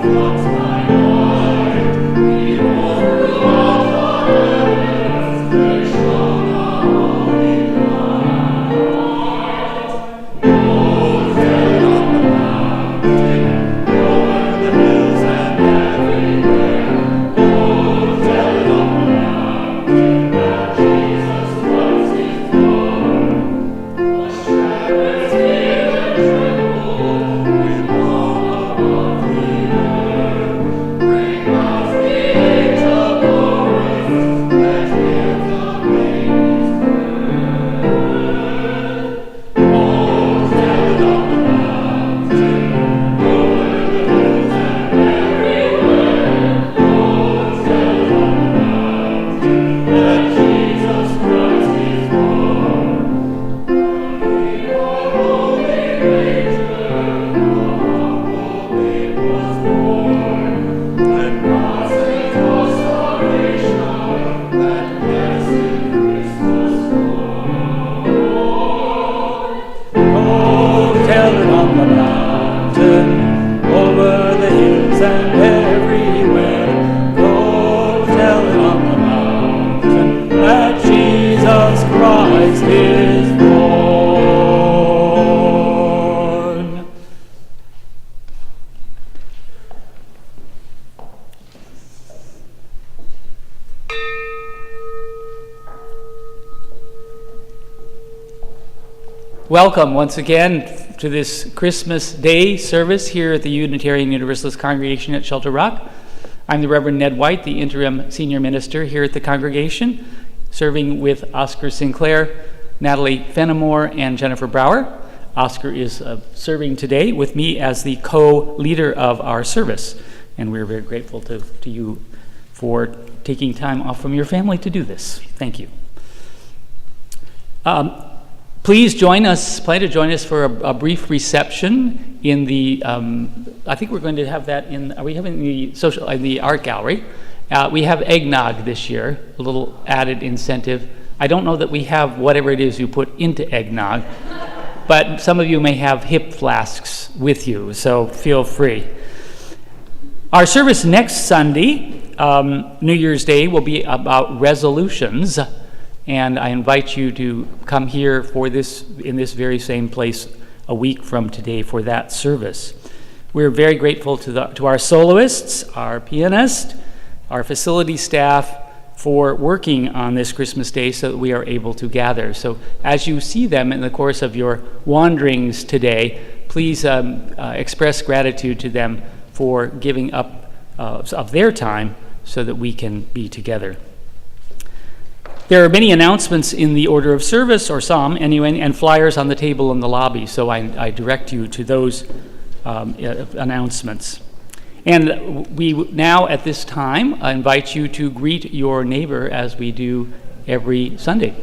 Let's and everywhere. Go tell it on the mountain that Jesus Christ is born. Welcome once again to this Christmas Day service here at the Unitarian Universalist Congregation at Shelter Rock. I'm the Reverend Ned Wight, the interim senior minister here at the congregation, serving with Oscar Sinclair, Natalie Fenimore, and Jennifer Brower. Oscar is serving today with me as the co-leader of our service, and we're very grateful to you for taking time off from your family to do this. Thank you. Please plan to join us for a brief reception in the, I think we're going to have that are we having the art gallery? We have eggnog this year, a little added incentive. I don't know that we have whatever it is you put into eggnog, but some of you may have hip flasks with you, so feel free. Our service next Sunday, New Year's Day, will be about resolutions. And I invite you to come here for this, in this very same place a week from today for that service. We're very grateful to our soloists, our pianist, our facility staff for working on this Christmas Day so that we are able to gather. So as you see them in the course of your wanderings today, please express gratitude to them for giving up of their time so that we can be together. There are many announcements in the order of service, or some anyway, and flyers on the table in the lobby, so I direct you to those announcements. And we now, at this time, invite you to greet your neighbor as we do every Sunday.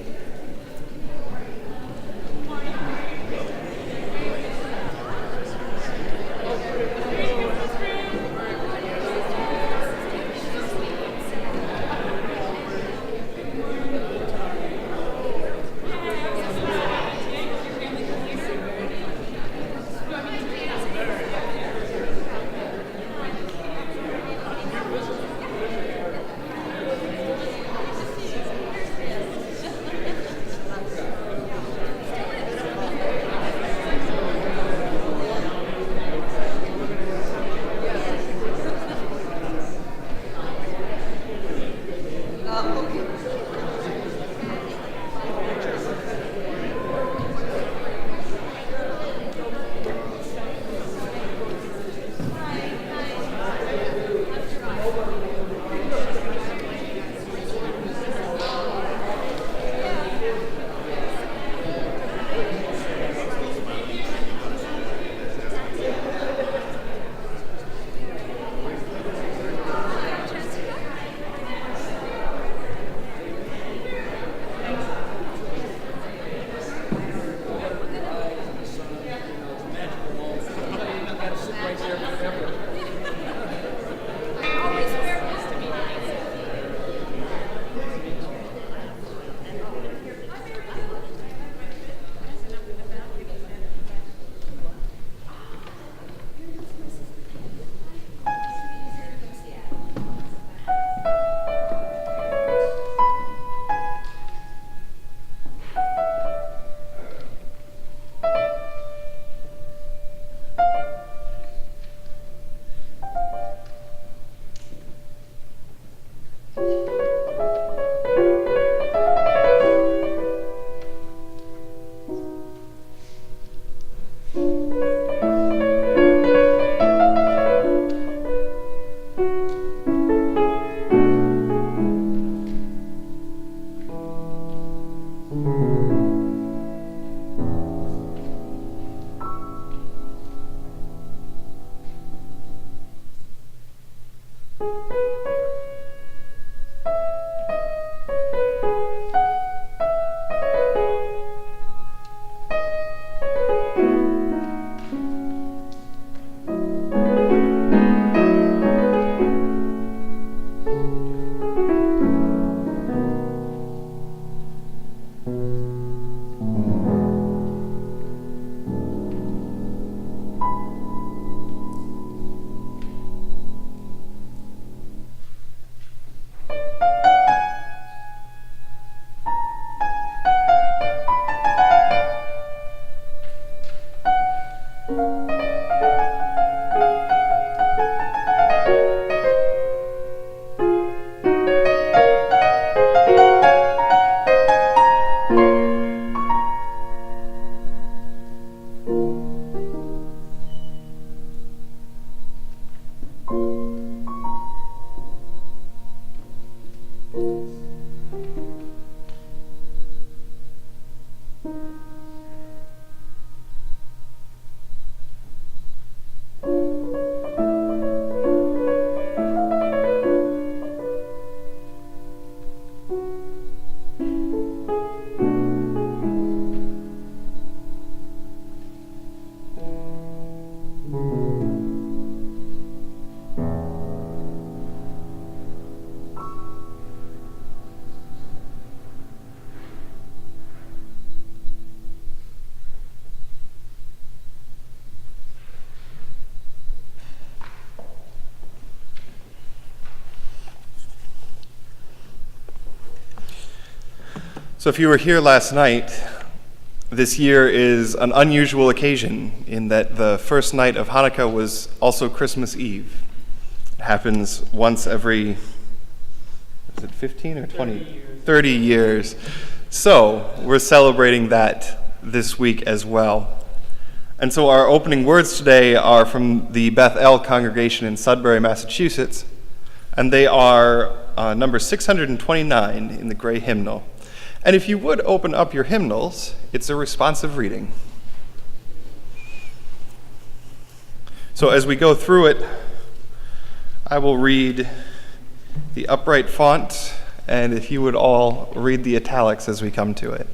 So if you were here last night, this year is an unusual occasion in that the first night of Hanukkah was also Christmas Eve. It happens once every, is it 15 or 20? 30 years. So we're celebrating that this week as well. And so our opening words today are from the Beth El congregation in Sudbury, Massachusetts, and they are number 629 in the Gray Hymnal. And if you would open up your hymnals, it's a responsive reading. So as we go through it, I will read the upright font, and if you would all read the italics as we come to it.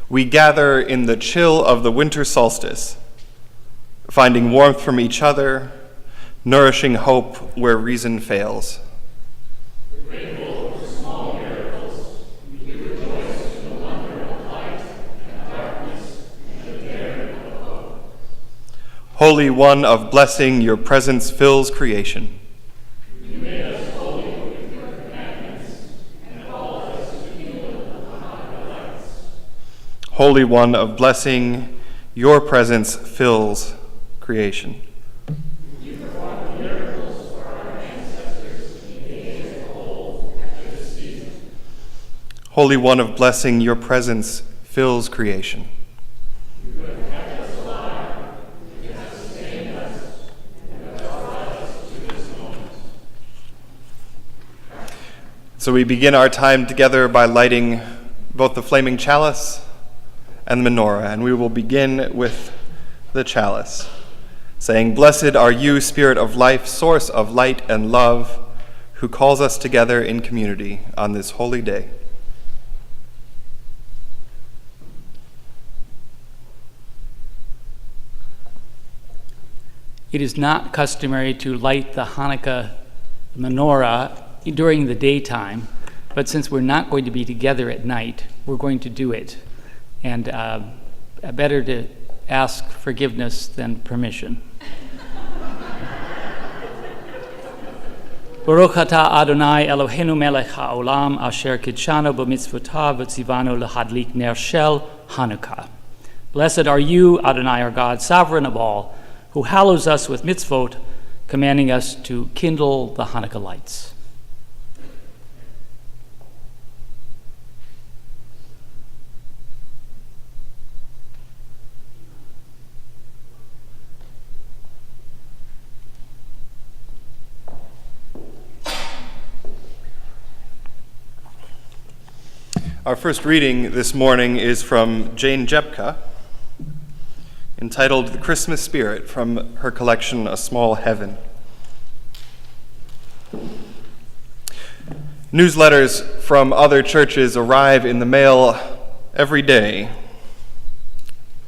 We gather in the chill of the winter solstice, finding warmth from each other, nourishing hope where reason fails. Grateful for small miracles, we rejoice in the wonder of light and darkness and the daring of hope. Holy One of blessing, your presence fills creation. You made us holy with your commandments and called us to heal the Hanukkah lights. Holy One of blessing, your presence fills creation. Holy One of blessing, your presence fills creation. You have kept us alive, you have sustained us, and have brought us to this moment. So we begin our time together by lighting both the flaming chalice and the menorah, and we will begin with the chalice, saying, "Blessed are you, Spirit of life, source of light and love, who calls us together in community on this holy day." It is not customary to light the Hanukkah menorah during the daytime, but since we're not going to be together at night, we're going to do it. And better to ask forgiveness than permission. Baruch atah Adonai Eloheinu melech haolam asher kidshanu b'mitzvotav v'tzivanu lahadlik ner shel Hanukkah. Blessed are you, Adonai our God, sovereign of all, who hallows us with mitzvot, commanding us to kindle the Hanukkah lights. Our first reading this morning is from Jane Jepka, entitled "The Christmas Spirit," from her collection, A Small Heaven. Newsletters from other churches arrive in the mail every day.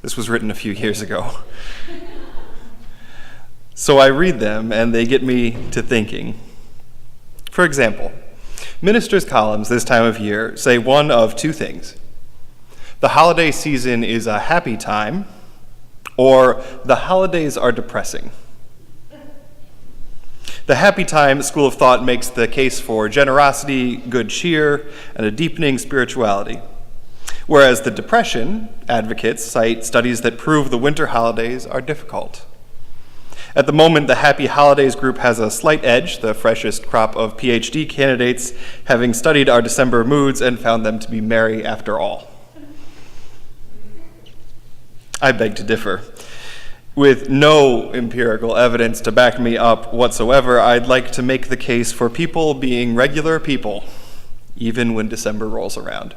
This was written a few years ago. So I read them, and they get me to thinking. For example, ministers' columns this time of year say one of two things: the holiday season is a happy time, or the holidays are depressing. The happy time school of thought makes the case for generosity, good cheer, and a deepening spirituality, whereas the depression advocates cite studies that prove the winter holidays are difficult. At the moment, the Happy Holidays group has a slight edge, the freshest crop of PhD candidates having studied our December moods and found them to be merry after all. I beg to differ. With no empirical evidence to back me up whatsoever, I'd like to make the case for people being regular people, even when December rolls around.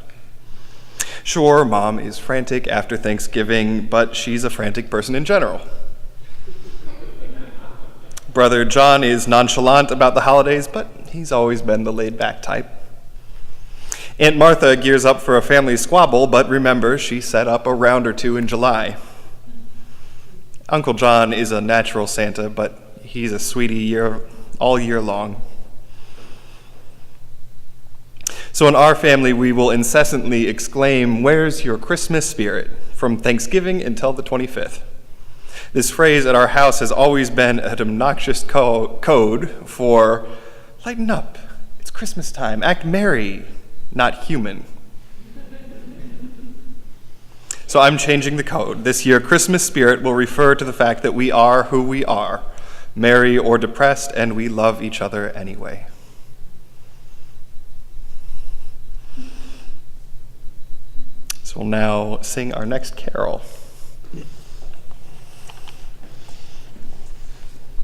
Sure, Mom is frantic after Thanksgiving, but she's a frantic person in general. Brother John is nonchalant about the holidays, but he's always been the laid-back type. Aunt Martha gears up for a family squabble, but remember, she set up a round or two in July. Uncle John is a natural Santa, but he's a sweetie all year long. So in our family, we will incessantly exclaim, "Where's your Christmas spirit?" from Thanksgiving until the 25th. This phrase at our house has always been an obnoxious code for lighten up, it's Christmas time, act merry, not human. So I'm changing the code. This year, Christmas spirit will refer to the fact that we are who we are, merry or depressed, and we love each other anyway. So we'll now sing our next carol.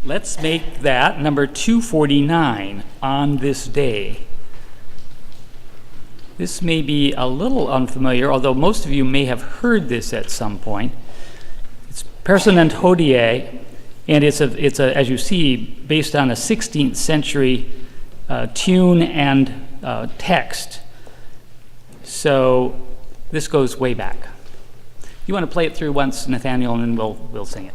Let's make that number 249, On This Day. This may be a little unfamiliar, although most of you may have heard this at some point. It's Person and Hodie, and it's as you see, based on a 16th century tune and text. So this goes way back. You want to play it through once, Nathaniel, and then we'll sing it.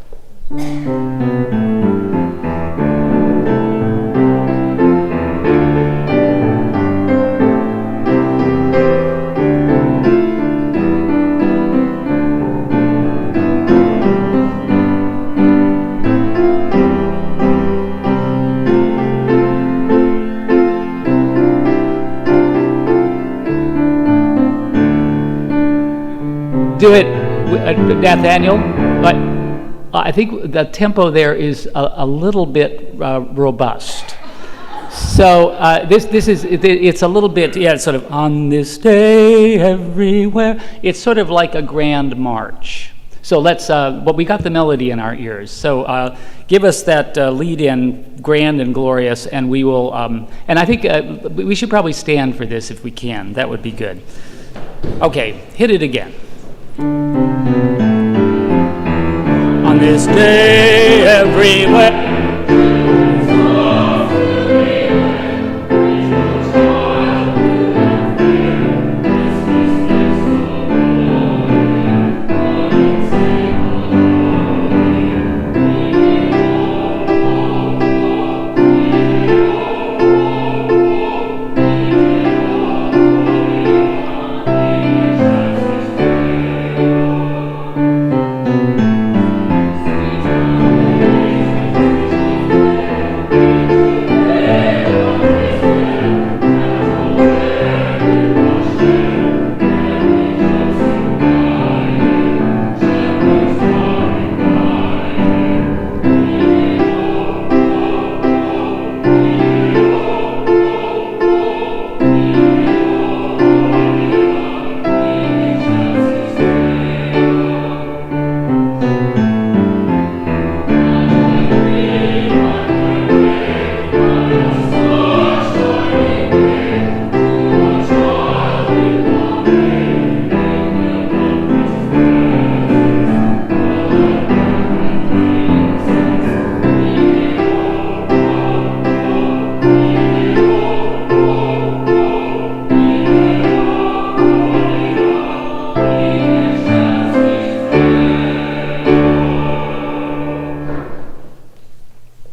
Do it, Nathaniel, but I think the tempo there is a little bit robust. So it's a little bit, it's sort of on this day everywhere. It's sort of like a grand march. So but we got the melody in our ears. So give us that lead in, grand and glorious, and we will, and I think we should probably stand for this if we can. That would be good. Okay, hit it again. On this day everywhere.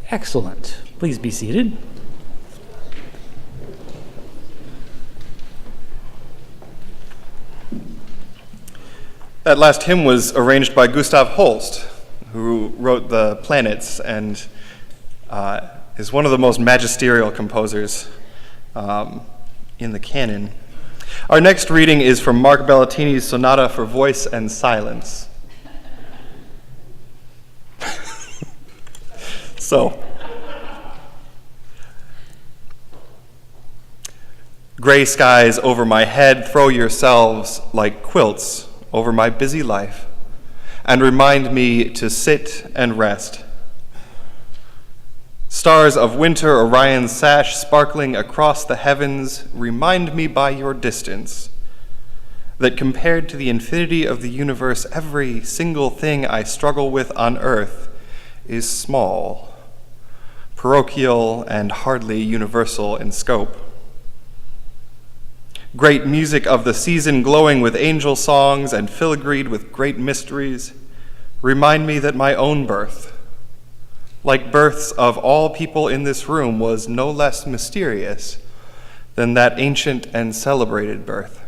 Excellent. Please be seated. That last hymn was arranged by Gustav Holst, who wrote the Planets and is one of the most magisterial composers in the canon. Our next reading is from Mark Bellatini's Sonata for Voice and Silence. So, gray skies over my head, throw yourselves like quilts over my busy life. and remind me to sit and rest. Stars of winter, Orion's sash sparkling across the heavens, remind me by your distance that compared to the infinity of the universe, every single thing I struggle with on earth is small, parochial, and hardly universal in scope. Great music of the season glowing with angel songs and filigreed with great mysteries remind me that my own birth, like births of all people in this room, was no less mysterious than that ancient and celebrated birth,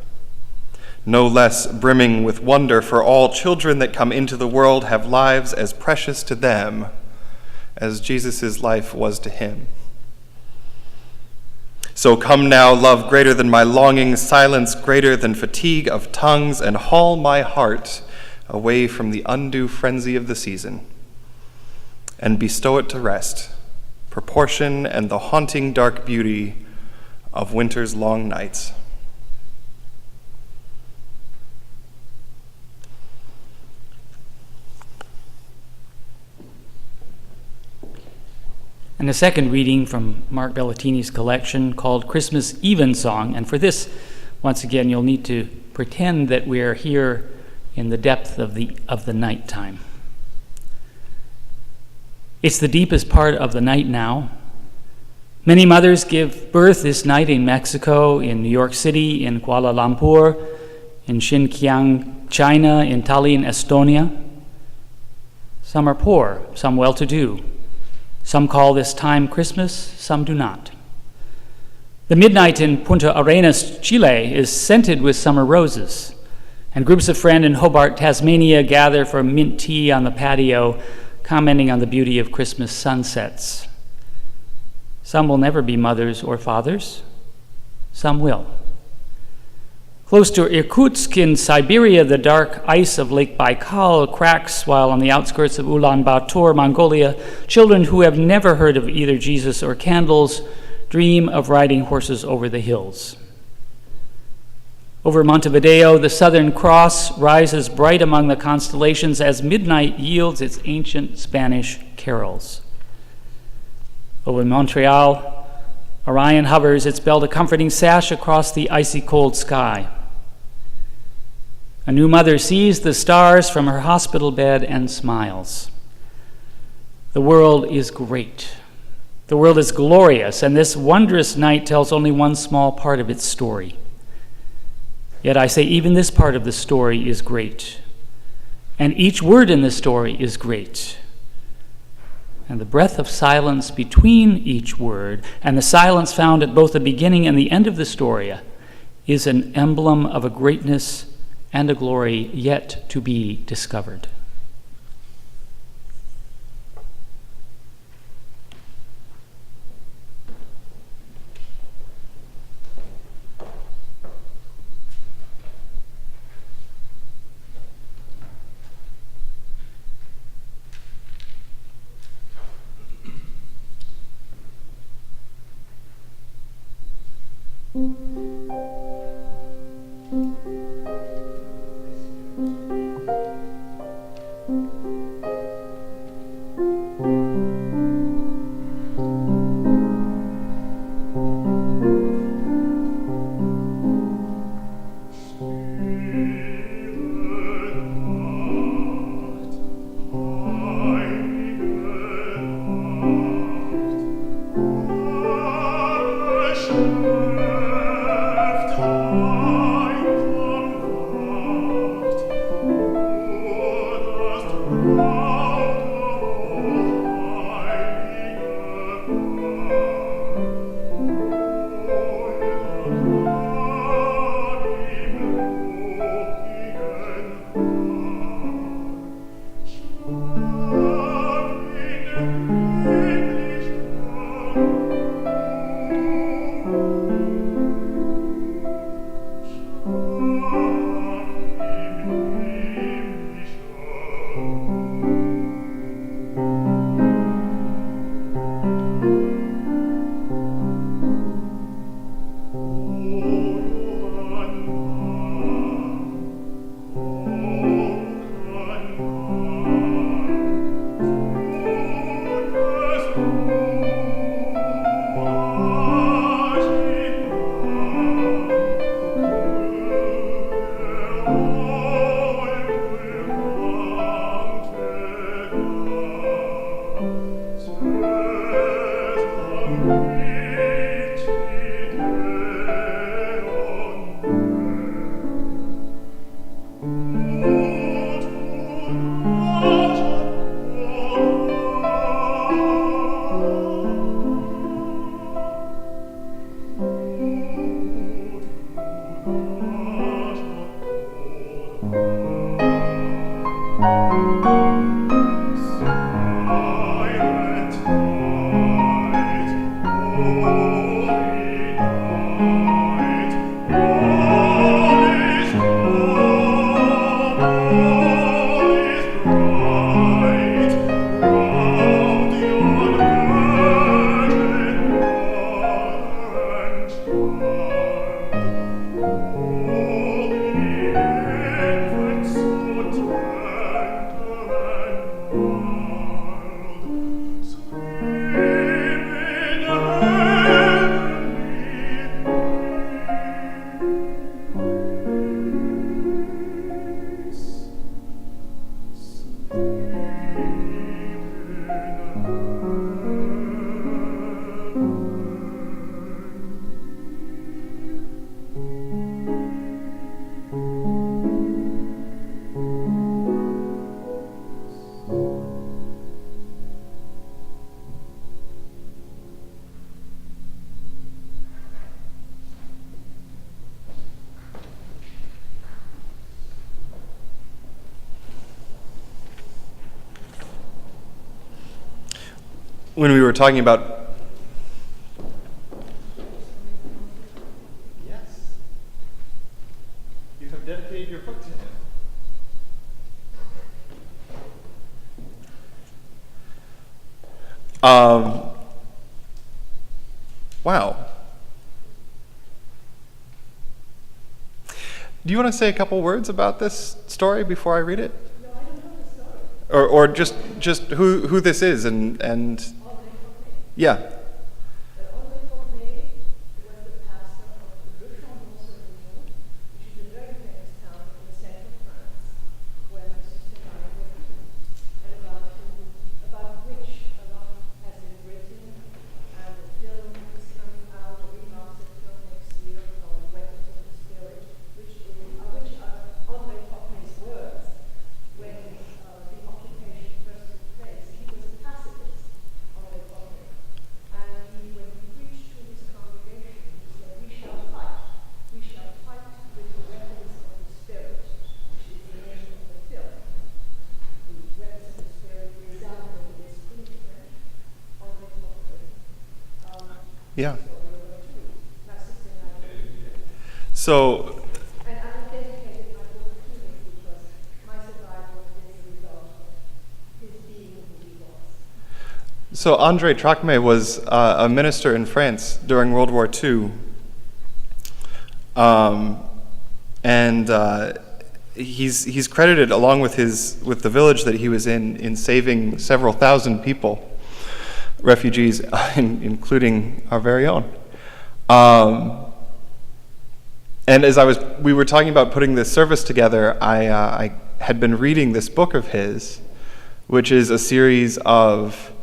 no less brimming with wonder, for all children that come into the world have lives as precious to them as Jesus' life was to him. So come now, love greater than my longing, silence greater than fatigue of tongues, and haul my heart away from the undue frenzy of the season, and bestow it to rest, proportion, and the haunting dark beauty of winter's long nights. And the second reading from Mark Bellatini's collection called Christmas Evensong. And for this, once again, you'll need to pretend that we're here in the depth of the nighttime. It's the deepest part of the night now. Many mothers give birth this night in Mexico, in New York City, in Kuala Lumpur, in Xinjiang, China, in Tallinn, Estonia. Some are poor, some well-to-do. Some call this time Christmas, some do not. The midnight in Punta Arenas, Chile, is scented with summer roses, and groups of friends in Hobart, Tasmania, gather for mint tea on the patio, commenting on the beauty of Christmas sunsets. Some will never be mothers or fathers. Some will. Close to Irkutsk in Siberia, the dark ice of Lake Baikal cracks, while on the outskirts of Ulaanbaatar, Mongolia, children who have never heard of either Jesus or candles dream of riding horses over the hills. Over Montevideo, the Southern Cross rises bright among the constellations as midnight yields its ancient Spanish carols. Over Montreal, Orion hovers its belt a comforting sash across the icy cold sky. A new mother sees the stars from her hospital bed and smiles. The world is great. The world is glorious, and this wondrous night tells only one small part of its story. Yet I say even this part of the story is great, and each word in the story is great. And the breath of silence between each word, and the silence found at both the beginning and the end of the story, is an emblem of a greatness and a glory yet to be discovered. When we were talking about... Yes. You have dedicated your book to him. Wow. Do you want to say a couple words about this story before I read it? No, I don't know the story. Or just who this is and yeah. Yeah. So, And I dedicated my book to him because my survival is a result of his being who he was. so André Trocmé was a minister in France during World War II. He's credited, along with the village that he was in saving several thousand people, refugees, including our very own. And as we were talking about putting this service together, I had been reading this book of his, which is a series of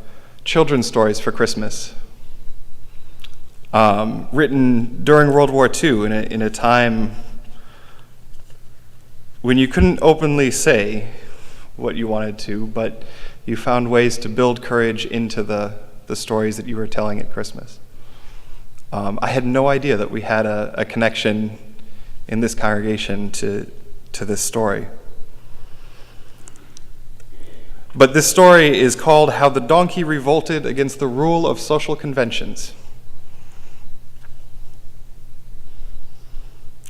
children's stories for Christmas, written during World War II in a time when you couldn't openly say what you wanted to, but you found ways to build courage into the stories that you were telling at Christmas. I had no idea that we had a connection in this congregation to this story. But this story is called How the Donkey Revolted Against the Rule of Social Conventions.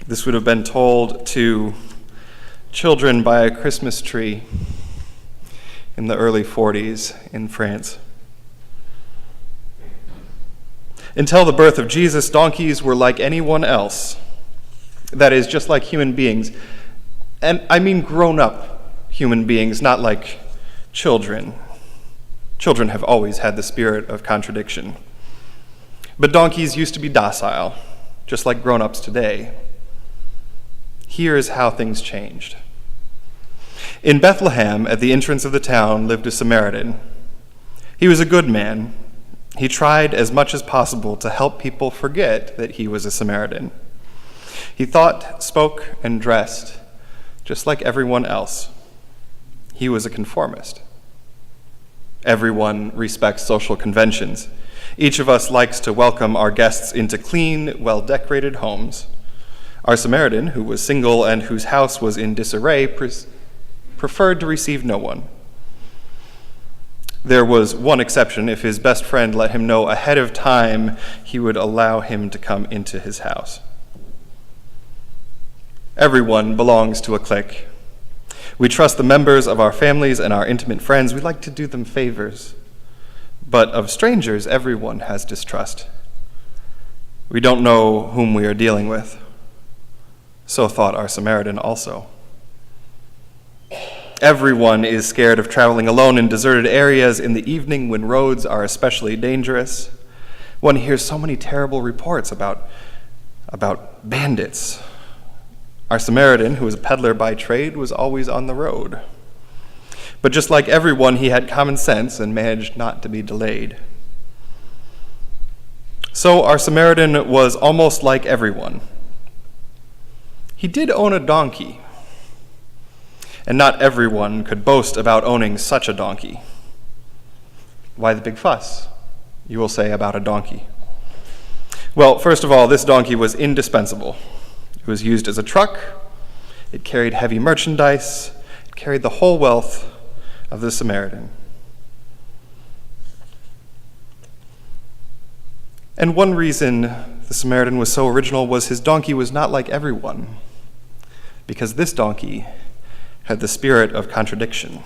This would have been told to children by a Christmas tree in the early 40s in France. Until the birth of Jesus, donkeys were like anyone else. That is, just like human beings. And I mean grown-up human beings, not like children. Children have always had the spirit of contradiction. But donkeys used to be docile, just like grown-ups today. Here is how things changed. In Bethlehem, at the entrance of the town, lived a Samaritan. He was a good man. He tried as much as possible to help people forget that he was a Samaritan. He thought, spoke, and dressed just like everyone else. He was a conformist. Everyone respects social conventions. Each of us likes to welcome our guests into clean, well-decorated homes. Our Samaritan, who was single and whose house was in disarray, preferred to receive no one. There was one exception. If his best friend let him know ahead of time, he would allow him to come into his house. Everyone belongs to a clique. We trust the members of our families and our intimate friends. We like to do them favors. But of strangers, everyone has distrust. We don't know whom we are dealing with. So thought our Samaritan also. Everyone is scared of traveling alone in deserted areas in the evening when roads are especially dangerous. One hears so many terrible reports about bandits. Our Samaritan, who was a peddler by trade, was always on the road. But just like everyone, he had common sense and managed not to be delayed. So our Samaritan was almost like everyone. He did own a donkey, and not everyone could boast about owning such a donkey. Why the big fuss, you will say, about a donkey? Well, first of all, this donkey was indispensable. It was used as a truck, it carried heavy merchandise, it carried the whole wealth of the Samaritan. And one reason the Samaritan was so original was his donkey was not like everyone, because this donkey had the spirit of contradiction.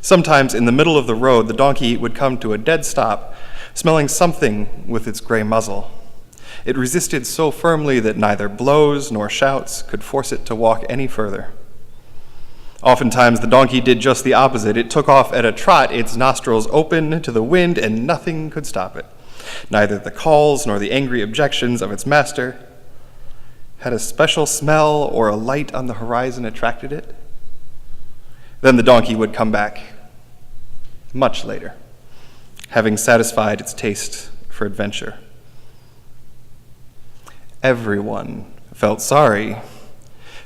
Sometimes in the middle of the road, the donkey would come to a dead stop, smelling something with its gray muzzle. It resisted so firmly that neither blows nor shouts could force it to walk any further. Oftentimes, the donkey did just the opposite. It took off at a trot, its nostrils open to the wind, and nothing could stop it. Neither the calls nor the angry objections of its master. Had a special smell or a light on the horizon attracted it? Then the donkey would come back, much later, having satisfied its taste for adventure. Everyone felt sorry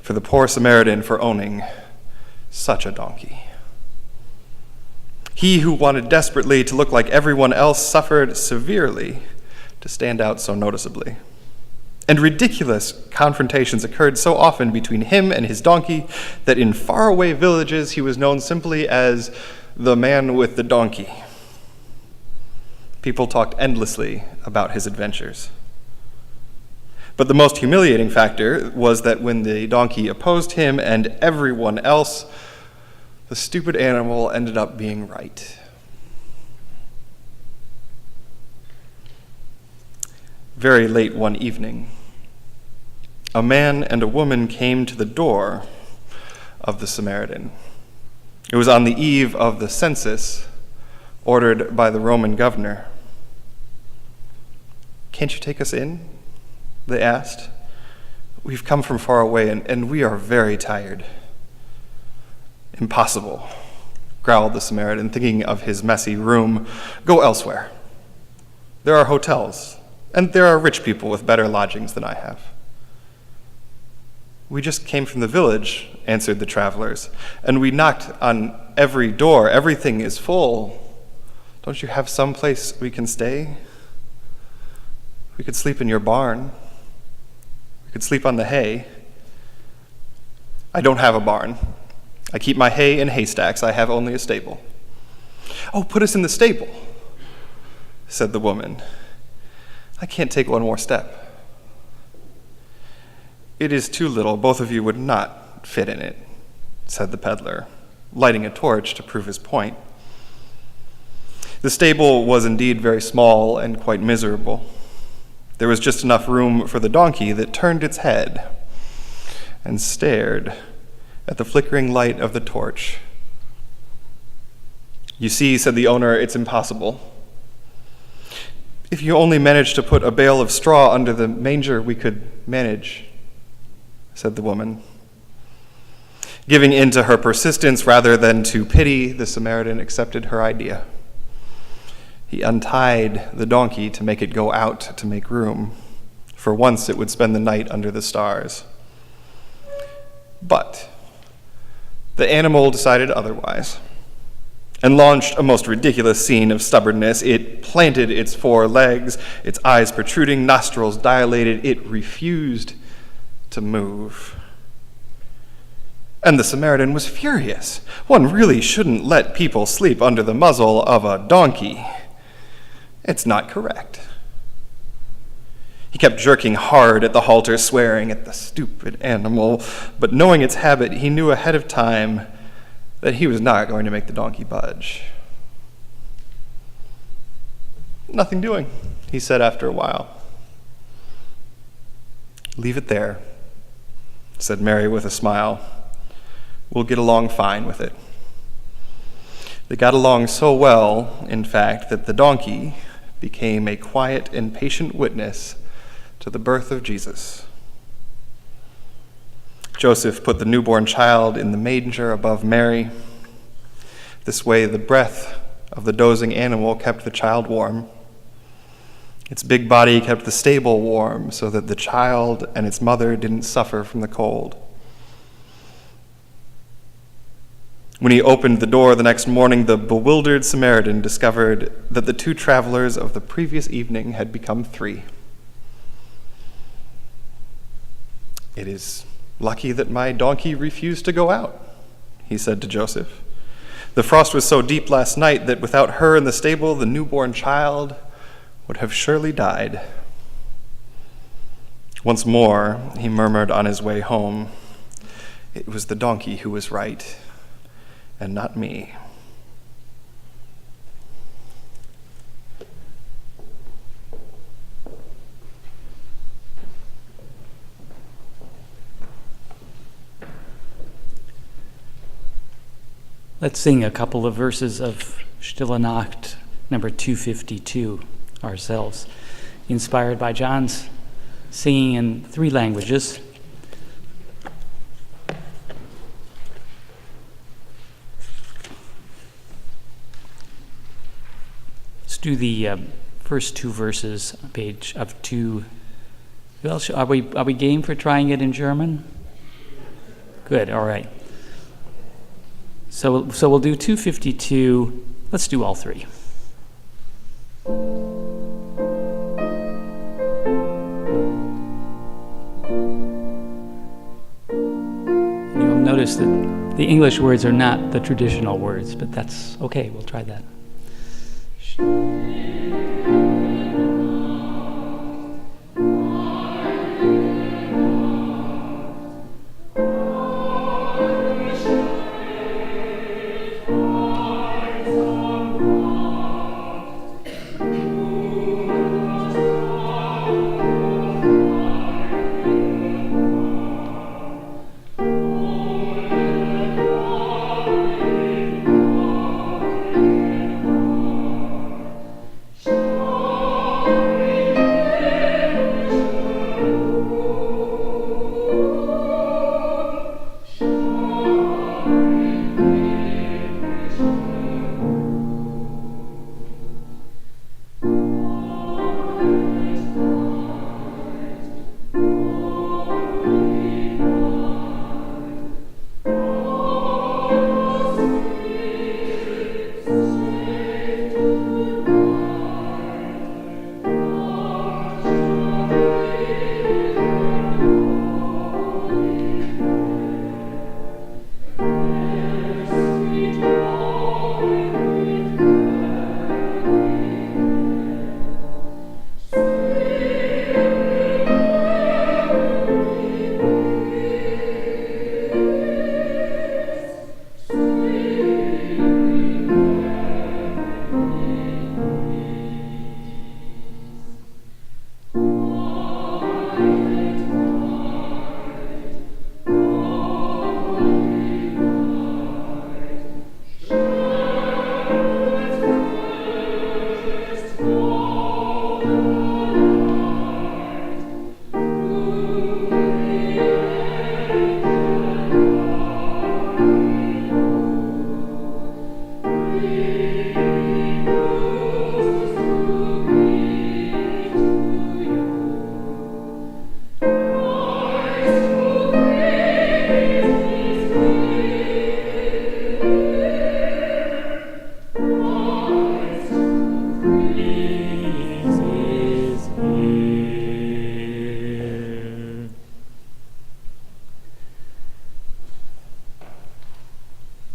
for the poor Samaritan for owning such a donkey. He who wanted desperately to look like everyone else suffered severely to stand out so noticeably. And ridiculous confrontations occurred so often between him and his donkey that in faraway villages he was known simply as the man with the donkey. People talked endlessly about his adventures. But the most humiliating factor was that when the donkey opposed him and everyone else, the stupid animal ended up being right. Very late one evening, a man and a woman came to the door of the Samaritan. It was on the eve of the census ordered by the Roman governor. "Can't you take us in?" they asked. "We've come from far away and we are very tired." "Impossible," growled the Samaritan, thinking of his messy room. "Go elsewhere. There are hotels, and there are rich people with better lodgings than I have." "We just came from the village," answered the travelers, "and we knocked on every door. Everything is full. Don't you have some place we can stay? We could sleep in your barn. We could sleep on the hay." "I don't have a barn. I keep my hay in haystacks. I have only a stable." "Oh, put us in the stable," said the woman. "I can't take one more step." "It is too little. Both of you would not fit in it," said the peddler, lighting a torch to prove his point. The stable was indeed very small and quite miserable. There was just enough room for the donkey that turned its head and stared at the flickering light of the torch. "You see," said the owner, "it's impossible. If you only managed to put a bale of straw under the manger, we could manage," said the woman. Giving in to her persistence rather than to pity, the Samaritan accepted her idea. He untied the donkey to make it go out to make room. For once it would spend the night under the stars. But the animal decided otherwise and launched a most ridiculous scene of stubbornness. It planted its 4 legs, its eyes protruding, nostrils dilated. It refused to move. And the Samaritan was furious. One really shouldn't let people sleep under the muzzle of a donkey. It's not correct. He kept jerking hard at the halter, swearing at the stupid animal, but knowing its habit, he knew ahead of time that he was not going to make the donkey budge. "Nothing doing," he said after a while. "Leave it there," said Mary with a smile. "We'll get along fine with it." They got along so well, in fact, that the donkey became a quiet and patient witness to the birth of Jesus. Joseph put the newborn child in the manger above Mary. This way, the breath of the dozing animal kept the child warm. Its big body kept the stable warm so that the child and its mother didn't suffer from the cold. When he opened the door the next morning, the bewildered Samaritan discovered that the two travelers of the previous evening had become three. "It is lucky that my donkey refused to go out," he said to Joseph. "The frost was so deep last night that without her in the stable, the newborn child would have surely died." Once more, he murmured on his way home, "It was the donkey who was right, and not me." Let's sing a couple of verses of Stille Nacht, number 252, ourselves, inspired by John's singing in 3 languages. Let's do the first 2 verses, page of 2. Well, are we game for trying it in German? Good, all right. So we'll do 252. Let's do all 3. And you'll notice that the English words are not the traditional words, but that's okay. We'll try that.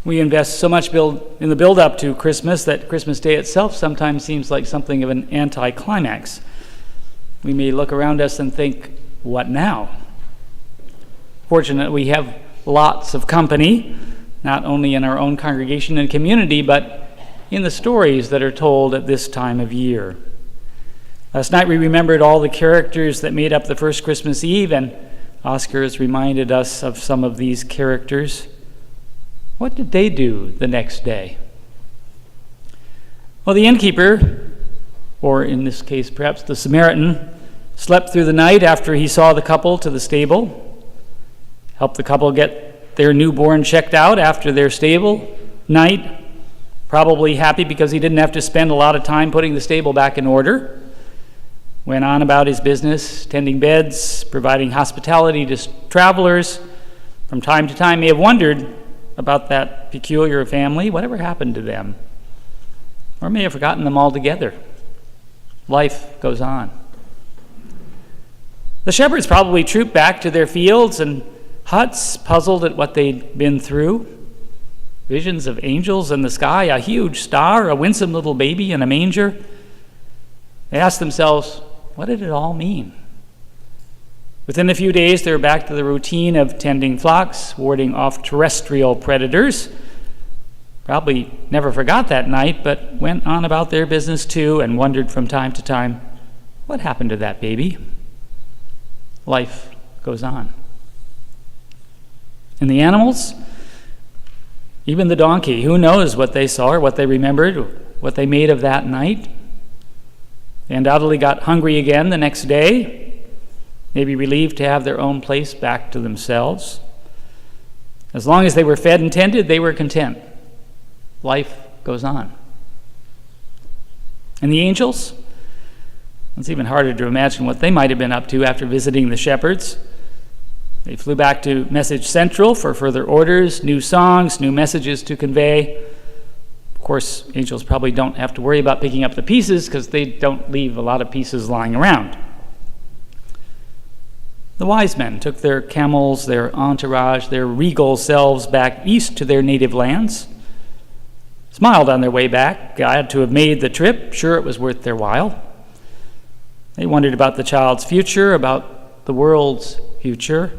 We invest so much in the build-up to Christmas that Christmas Day itself sometimes seems like something of an anticlimax. We may look around us and think, what now? Fortunately, we have lots of company, not only in our own congregation and community, but in the stories that are told at this time of year. Last night we remembered all the characters that made up the first Christmas Eve, and Oscar has reminded us of some of these characters. What did they do the next day? Well, the innkeeper, or in this case perhaps the Samaritan, slept through the night after he saw the couple to the stable, helped the couple get their newborn checked out after their stable night, probably happy because he didn't have to spend a lot of time putting the stable back in order, went on about his business, tending beds, providing hospitality to travelers. From time to time may have wondered about that peculiar family, whatever happened to them, or may have forgotten them altogether. Life goes on. The shepherds probably trooped back to their fields and huts, puzzled at what they'd been through. Visions of angels in the sky, a huge star, a winsome little baby in a manger. They asked themselves, what did it all mean? Within a few days, they were back to the routine of tending flocks, warding off terrestrial predators. Probably never forgot that night, but went on about their business too and wondered from time to time, what happened to that baby? Life goes on. And the animals, even the donkey, who knows what they saw or what they remembered, or what they made of that night? They undoubtedly got hungry again the next day, maybe relieved to have their own place back to themselves. As long as they were fed and tended, they were content. Life goes on. And the angels? It's even harder to imagine what they might have been up to after visiting the shepherds. They flew back to Message Central for further orders, new songs, new messages to convey. Of course, angels probably don't have to worry about picking up the pieces because they don't leave a lot of pieces lying around. The wise men took their camels, their entourage, their regal selves back east to their native lands, smiled on their way back, glad to have made the trip, sure it was worth their while. They wondered about the child's future, about the world's future,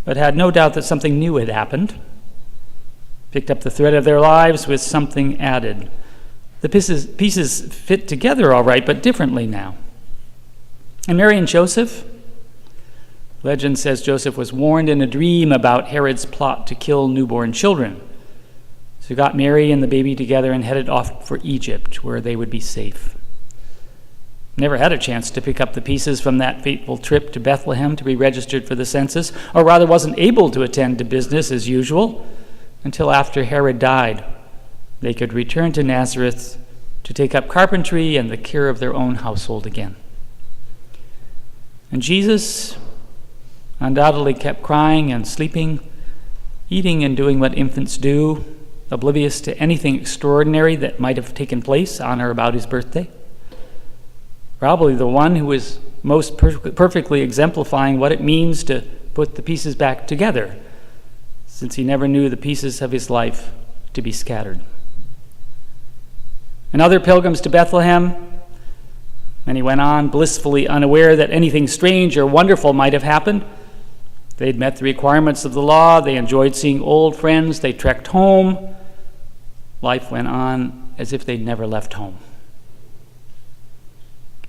but had no doubt that something new had happened. Picked up the thread of their lives with something added. The pieces fit together all right, but differently now. And Mary and Joseph? Legend says Joseph was warned in a dream about Herod's plot to kill newborn children. So he got Mary and the baby together and headed off for Egypt, where they would be safe. Never had a chance to pick up the pieces from that fateful trip to Bethlehem to be registered for the census, or rather wasn't able to attend to business as usual until after Herod died. They could return to Nazareth to take up carpentry and the care of their own household again. And Jesus undoubtedly kept crying and sleeping, eating and doing what infants do, oblivious to anything extraordinary that might have taken place on or about his birthday. Probably the one who was most perfectly exemplifying what it means to put the pieces back together, since he never knew the pieces of his life to be scattered. And other pilgrims to Bethlehem, many went on blissfully unaware that anything strange or wonderful might have happened. They'd met the requirements of the law, they enjoyed seeing old friends, they trekked home. Life went on as if they'd never left home.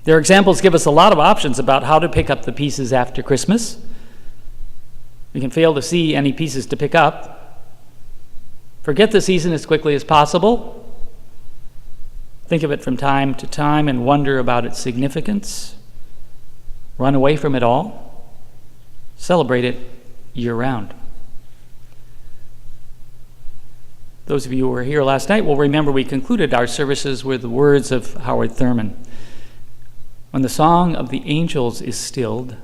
Their examples give us a lot of options about how to pick up the pieces after Christmas. We can fail to see any pieces to pick up. Forget the season as quickly as possible. Think of it from time to time and wonder about its significance. Run away from it all. Celebrate it year-round. Those of you who were here last night will remember we concluded our services with the words of Howard Thurman. When the song of the angels is stilled,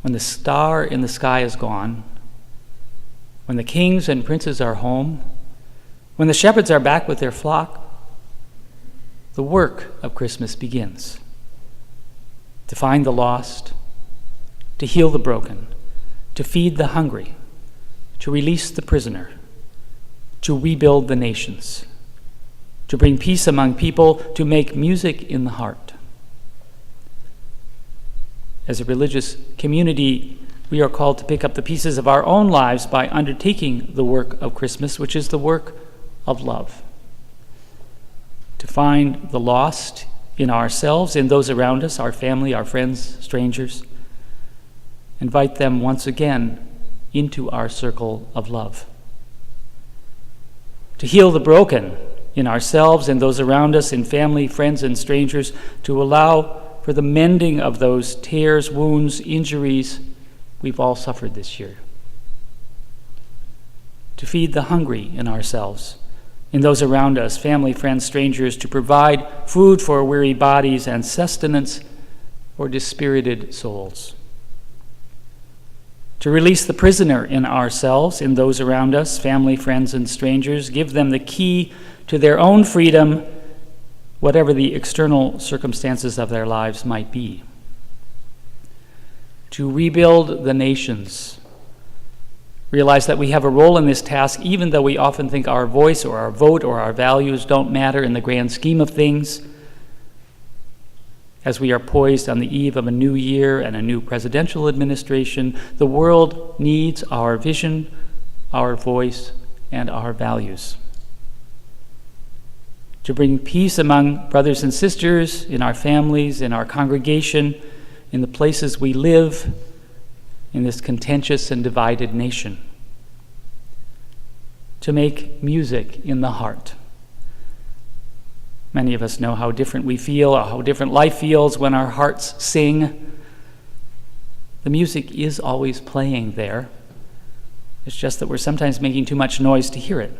when the star in the sky is gone, when the kings and princes are home, when the shepherds are back with their flock, the work of Christmas begins. To find the lost, to heal the broken, to feed the hungry, to release the prisoner, to rebuild the nations, to bring peace among people, to make music in the heart. As a religious community, we are called to pick up the pieces of our own lives by undertaking the work of Christmas, which is the work of love. To find the lost in ourselves, in those around us, our family, our friends, strangers. Invite them once again into our circle of love. To heal the broken in ourselves and those around us, in family, friends, and strangers, to allow for the mending of those tears, wounds, injuries we've all suffered this year. To feed the hungry in ourselves, in those around us, family, friends, strangers, to provide food for weary bodies and sustenance for dispirited souls. To release the prisoner in ourselves, in those around us, family, friends, and strangers, give them the key to their own freedom, whatever the external circumstances of their lives might be. To rebuild the nations. Realize that we have a role in this task, even though we often think our voice or our vote or our values don't matter in the grand scheme of things. As we are poised on the eve of a new year and a new presidential administration, the world needs our vision, our voice, and our values. To bring peace among brothers and sisters, in our families, in our congregation, in the places we live, in this contentious and divided nation. To make music in the heart. Many of us know how different we feel, or how different life feels when our hearts sing. The music is always playing there. It's just that we're sometimes making too much noise to hear it.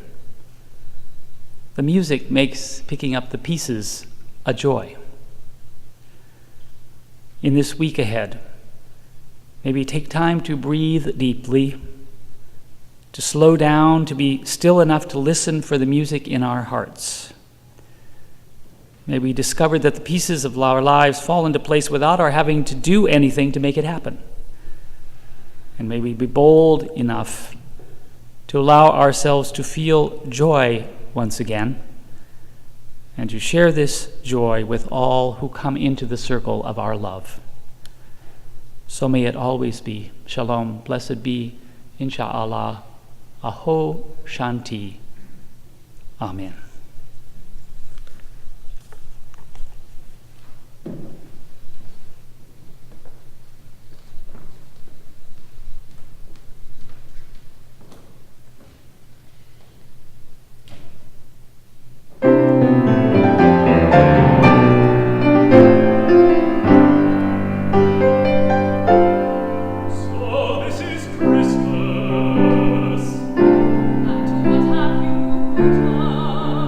The music makes picking up the pieces a joy. In this week ahead, maybe take time to breathe deeply, to slow down, to be still enough to listen for the music in our hearts. May we discover that the pieces of our lives fall into place without our having to do anything to make it happen. And may we be bold enough to allow ourselves to feel joy once again, and to share this joy with all who come into the circle of our love. So may it always be. Shalom. Blessed be, insha'Allah. Aho Shanti. Amen. So this is Christmas. And what have you come?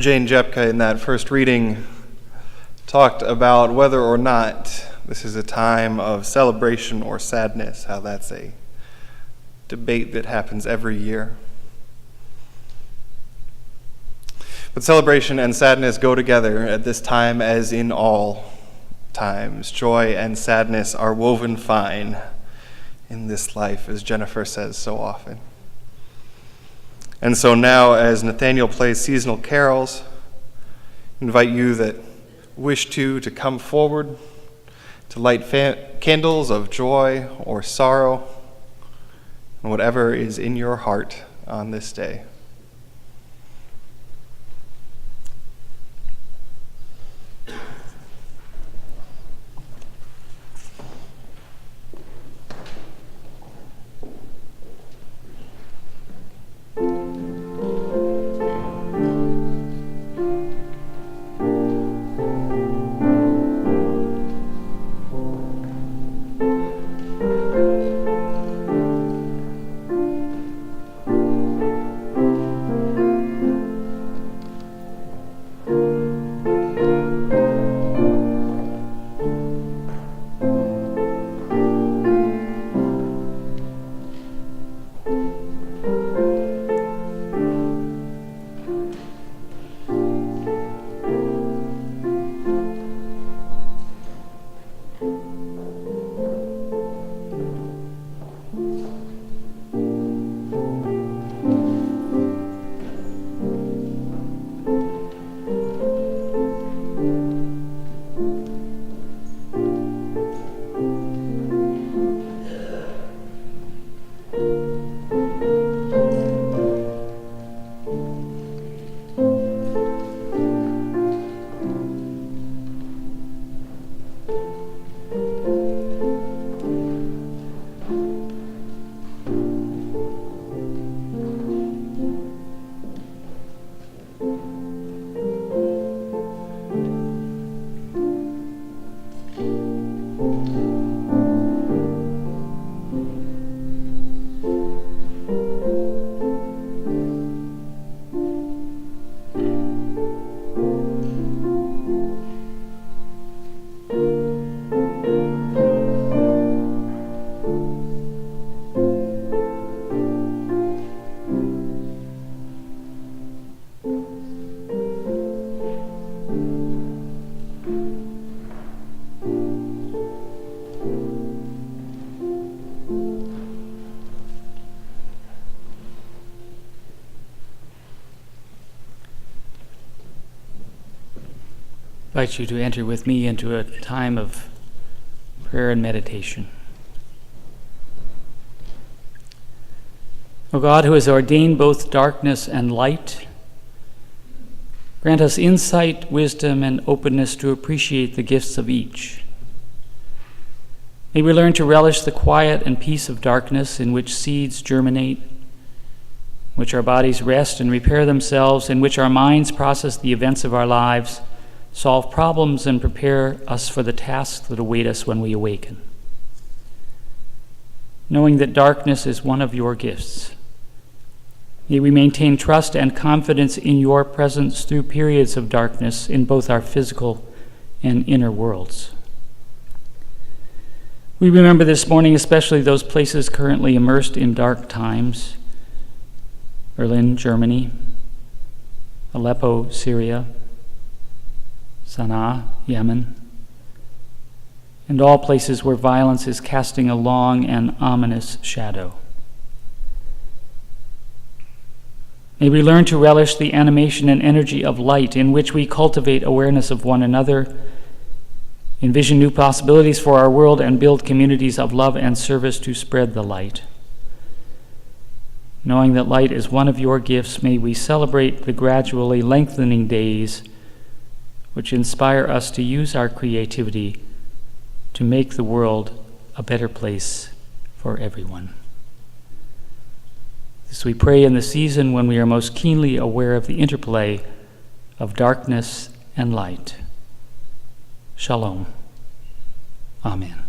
Jane Jepka in that first reading talked about whether or not this is a time of celebration or sadness, how that's a debate that happens every year. But celebration and sadness go together at this time as in all times. Joy and sadness are woven fine in this life, as Jennifer says so often. And so now, as Nathaniel plays seasonal carols, I invite you that wish to come forward to light candles of joy or sorrow, and whatever is in your heart on this day. I invite you to enter with me into a time of prayer and meditation. O God, who has ordained both darkness and light, grant us insight, wisdom, and openness to appreciate the gifts of each. May we learn to relish the quiet and peace of darkness in which seeds germinate, in which our bodies rest and repair themselves, in which our minds process the events of our lives, solve problems, and prepare us for the tasks that await us when we awaken. Knowing that darkness is one of your gifts, may we maintain trust and confidence in your presence through periods of darkness in both our physical and inner worlds. We remember this morning especially those places currently immersed in dark times: Berlin, Germany; Aleppo, Syria; Sana'a, Yemen; and all places where violence is casting a long and ominous shadow. May we learn to relish the animation and energy of light in which we cultivate awareness of one another, envision new possibilities for our world, and build communities of love and service to spread the light. Knowing that light is one of your gifts, may we celebrate the gradually lengthening days which inspire us to use our creativity to make the world a better place for everyone. This we pray in the season when we are most keenly aware of the interplay of darkness and light. Shalom. Amen.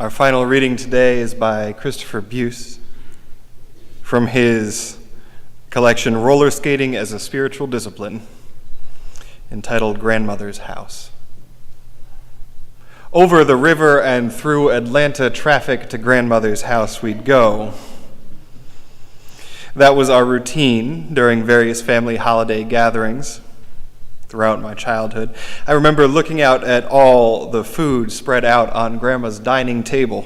Our final reading today is by Christopher Buse from his collection Roller Skating as a Spiritual Discipline, entitled Grandmother's House. Over the river and through Atlanta traffic to Grandmother's house we'd go. That was our routine during various family holiday gatherings throughout my childhood. I remember looking out at all the food spread out on Grandma's dining table.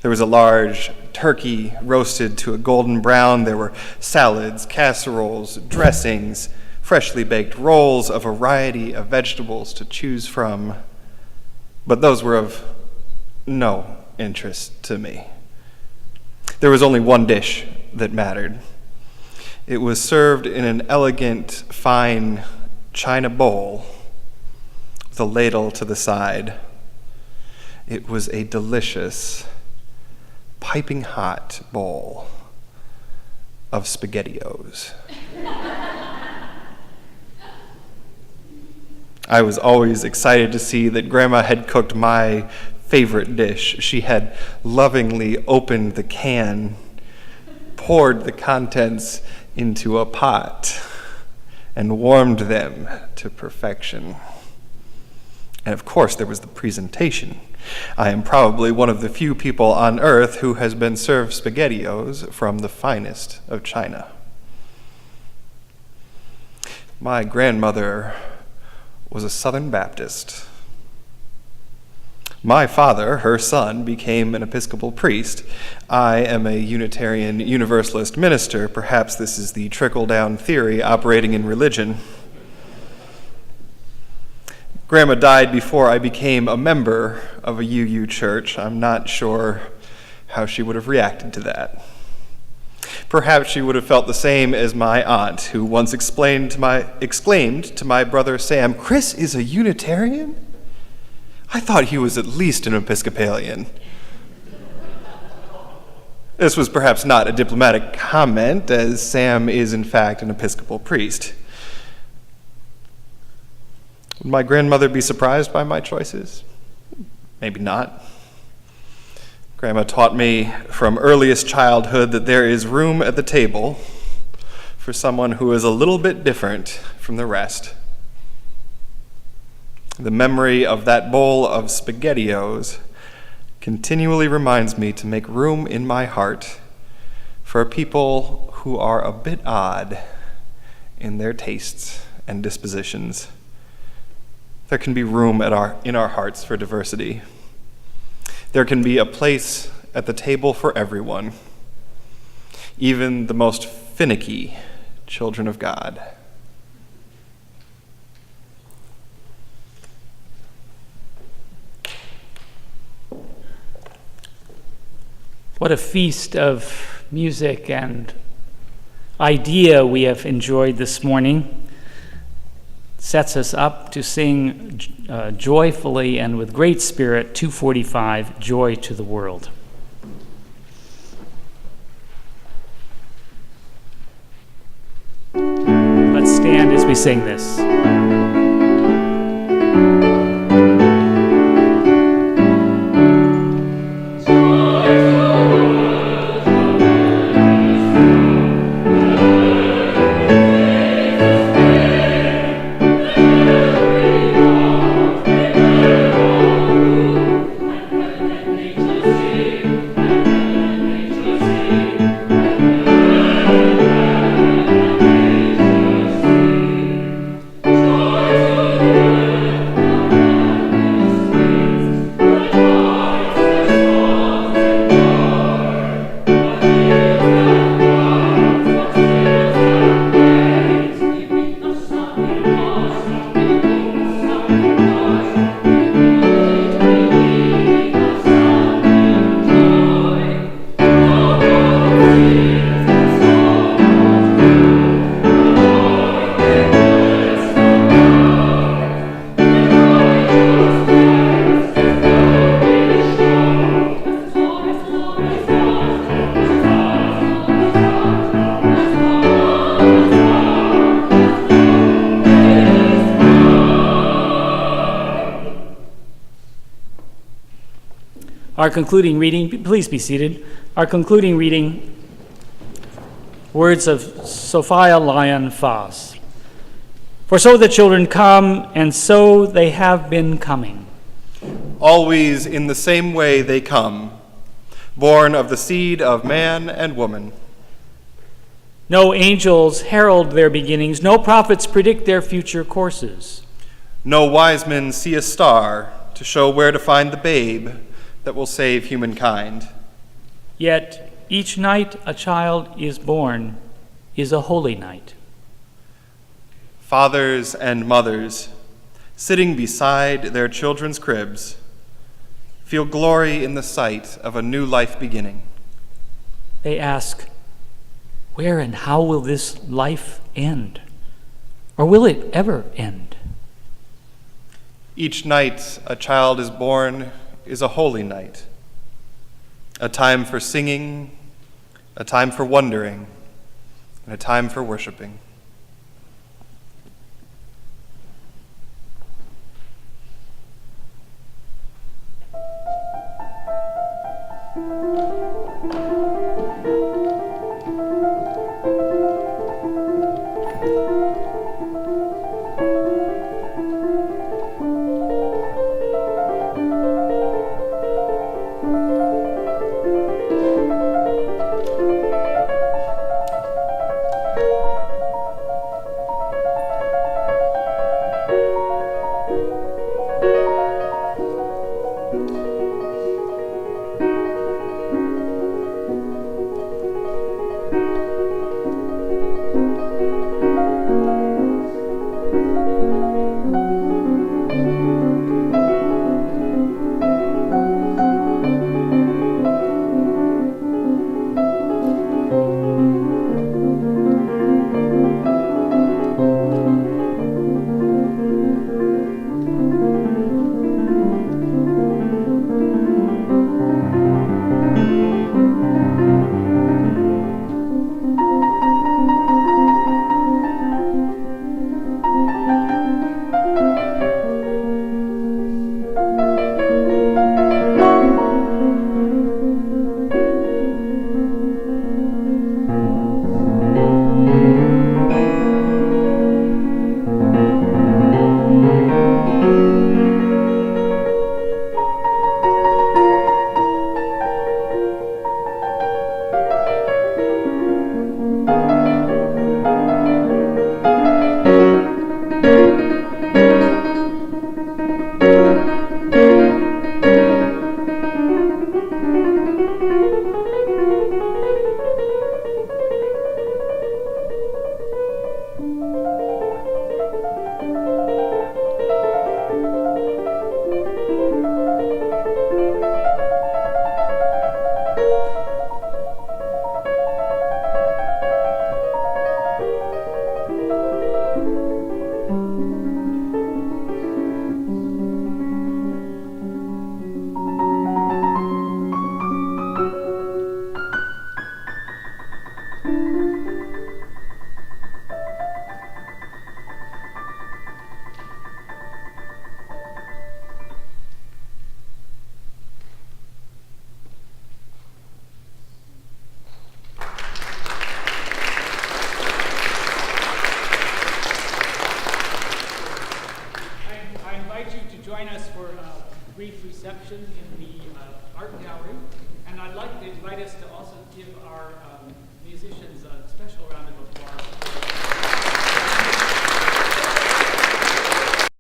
There was a large turkey roasted to a golden brown. There were salads, casseroles, dressings, freshly baked rolls, a variety of vegetables to choose from. But those were of no interest to me. There was only one dish that mattered. It was served in an elegant, fine china bowl with a ladle to the side. It was a delicious, piping hot bowl of SpaghettiOs. I was always excited to see that Grandma had cooked my favorite dish. She had lovingly opened the can, poured the contents into a pot, and warmed them to perfection. And of course, there was the presentation. I am probably one of the few people on earth who has been served SpaghettiOs from the finest of China. My grandmother was a Southern Baptist. My father, her son, became an Episcopal priest. I am a Unitarian Universalist minister. Perhaps this is the trickle-down theory operating in religion. Grandma died before I became a member of a UU church. I'm not sure how she would have reacted to that. Perhaps she would have felt the same as my aunt, who once exclaimed to my brother Sam, "Chris is a Unitarian? I thought he was at least an Episcopalian." This was perhaps not a diplomatic comment, as Sam is in fact an Episcopal priest. Would my grandmother be surprised by my choices? Maybe not. Grandma taught me from earliest childhood that there is room at the table for someone who is a little bit different from the rest. The memory of that bowl of SpaghettiOs continually reminds me to make room in my heart for people who are a bit odd in their tastes and dispositions. There can be room in our hearts for diversity. There can be a place at the table for everyone, even the most finicky children of God. What a feast of music and idea we have enjoyed this morning. Sets us up to sing joyfully and with great spirit 245, Joy to the World. Let's stand as we sing this. Our concluding reading, please be seated. Our concluding reading, words of Sophia Lyon Foss. For so the children come, and so they have been coming. Always in the same way they come, born of the seed of man and woman. No angels herald their beginnings, no prophets predict their future courses. No wise men see a star to show where to find the babe that will save humankind. Yet each night a child is born is a holy night. Fathers and mothers, sitting beside their children's cribs, feel glory in the sight of a new life beginning. They ask, where and how will this life end? Or will it ever end? Each night a child is born is a holy night, a time for singing, a time for wondering, and a time for worshiping. brief reception in the art gallery, and I'd like to invite us to also give our musicians a special round of applause.